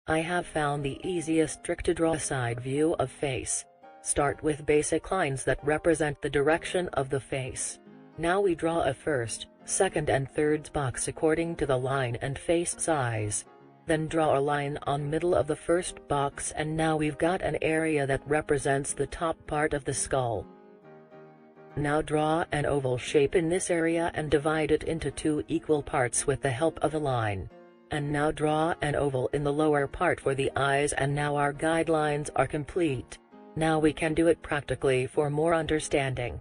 I have found the easiest trick to draw a side view of face. Start with basic lines that represent the direction of the face. Now we draw a first, second and third box according to the line and face size. Then draw a line on middle of the first box, and now we've got an area that represents the top part of the skull. Now draw an oval shape in this area and divide it into 2 equal parts with the help of a line. And now draw an oval in the lower part for the eyes, and now our guidelines are complete. Now we can do it practically for more understanding.